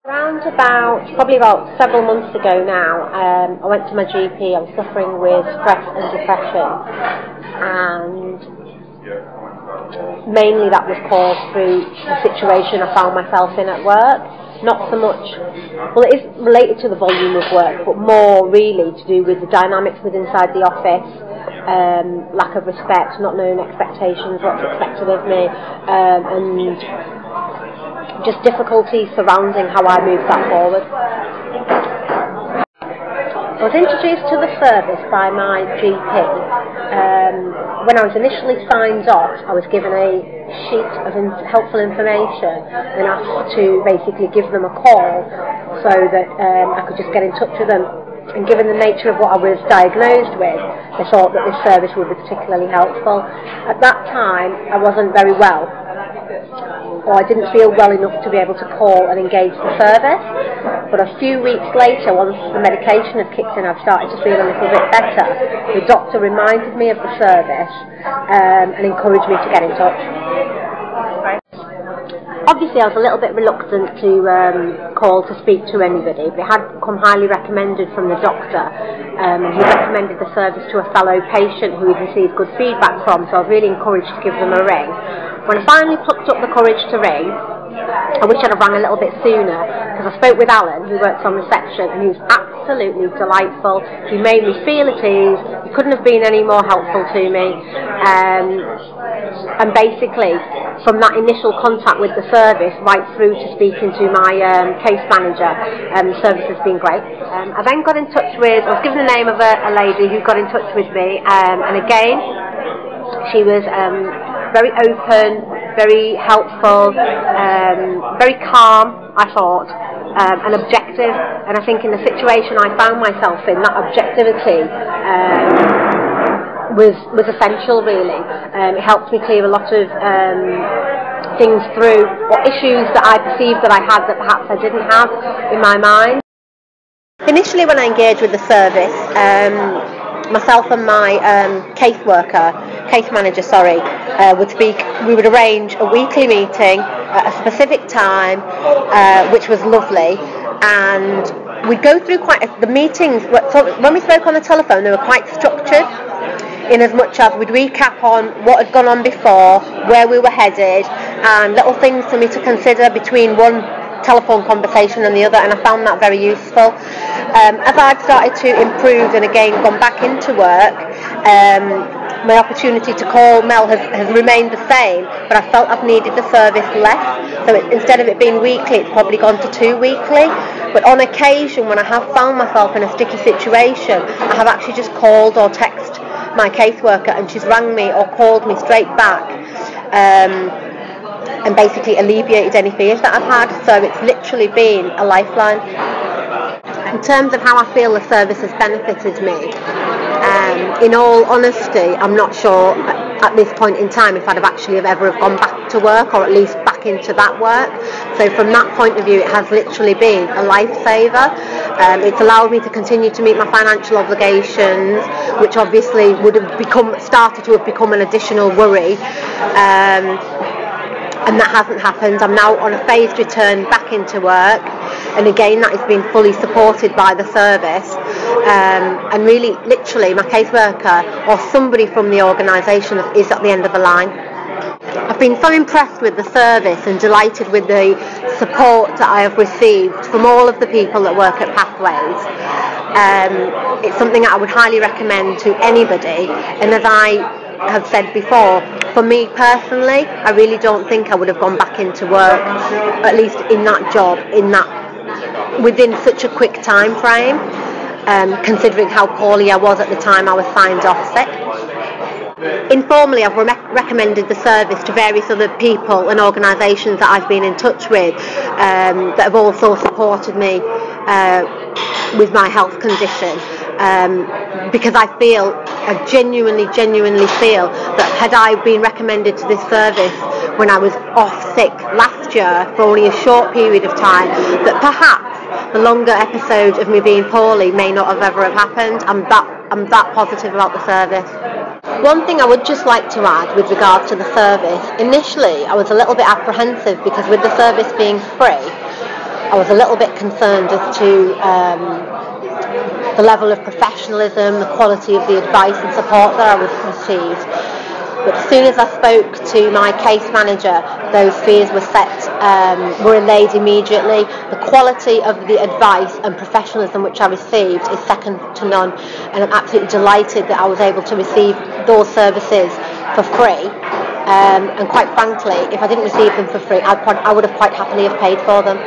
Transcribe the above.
Probably about several months ago now, I went to my GP. I was suffering with stress and depression, and mainly that was caused through the situation I found myself in at work. Not so much, well, it is related to the volume of work, but more really to do with the dynamics within inside the office, lack of respect, not knowing expectations, what's expected of me, and just difficulties surrounding how I move that forward. I was introduced to the service by my GP. When I was initially signed off, I was given a sheet of helpful information and asked to basically give them a call so that I could just get in touch with them. And given the nature of what I was diagnosed with, I thought that this service would be particularly helpful. At that time, I wasn't very well, or I didn't feel well enough to be able to call and engage the service. But a few weeks later, once the medication had kicked in, I've started to feel a little bit better. The doctor reminded me of the service and encouraged me to get in touch. Obviously, I was a little bit reluctant to call to speak to anybody, but it had come highly recommended from the doctor. He recommended the service to a fellow patient who he'd received good feedback from, so I was really encouraged to give them a ring. When I finally plucked up the courage to ring, I wish I'd have rang a little bit sooner, because I spoke with Alan, who works on reception, and he was absolutely delightful. He made me feel at ease. He couldn't have been any more helpful to me. And basically, from that initial contact with the service right through to speaking to my case manager, the service has been great. I then got in touch with, I was given the name of a lady who got in touch with me, and again, she was very open, very helpful, very calm, I thought, and objective. And I think in the situation I found myself in, that objectivity was essential, really. It helped me clear a lot of things through, or issues that I perceived that I had that perhaps I didn't have in my mind. Initially, when I engaged with the service, myself and my case manager, would speak. We would arrange a weekly meeting at a specific time, which was lovely, and we'd go through the meetings. So when we spoke on the telephone, they were quite structured, in as much as we'd recap on what had gone on before, where we were headed, and little things for me to consider between one telephone conversation and the other, and I found that very useful. As I'd started to improve and again gone back into work, my opportunity to call Mel has remained the same, but I felt I've needed the service less. So instead of it being weekly, it's probably gone to 2 weekly. But on occasion, when I have found myself in a sticky situation, I have actually just called or texted my caseworker, and she's rang me or called me straight back, and basically alleviated any fears that I've had. So it's literally been a lifeline. In terms of how I feel the service has benefited me, in all honesty, I'm not sure at this point in time if I'd have ever gone back to work, or at least back into that work. So from that point of view, it has literally been a lifesaver. It's allowed me to continue to meet my financial obligations, which obviously would have started to have become an additional worry. And that hasn't happened. I'm now on a phased return back into work, and again that has been fully supported by the service, and really literally my caseworker or somebody from the organisation is at the end of the line. I've been so impressed with the service and delighted with the support that I have received from all of the people that work at Pathways. It's something that I would highly recommend to anybody, and as I have said before, for me personally, I really don't think I would have gone back into work, at least in that job, within such a quick time frame, considering how poorly I was at the time I was signed off sick. Informally, I've recommended the service to various other people and organisations that I've been in touch with, that have also supported me with my health condition, because I genuinely feel that had I been recommended to this service when I was off sick last year for only a short period of time, that perhaps the longer episode of me being poorly may not have ever happened. I'm that positive about the service. One thing I would just like to add with regards to the service, initially I was a little bit apprehensive because with the service being free, I was a little bit concerned as to the level of professionalism, the quality of the advice and support that I would receive. But as soon as I spoke to my case manager, those fears were allayed immediately. The quality of the advice and professionalism which I received is second to none, and I'm absolutely delighted that I was able to receive those services for free. And quite frankly, if I didn't receive them for free, I would have quite happily have paid for them.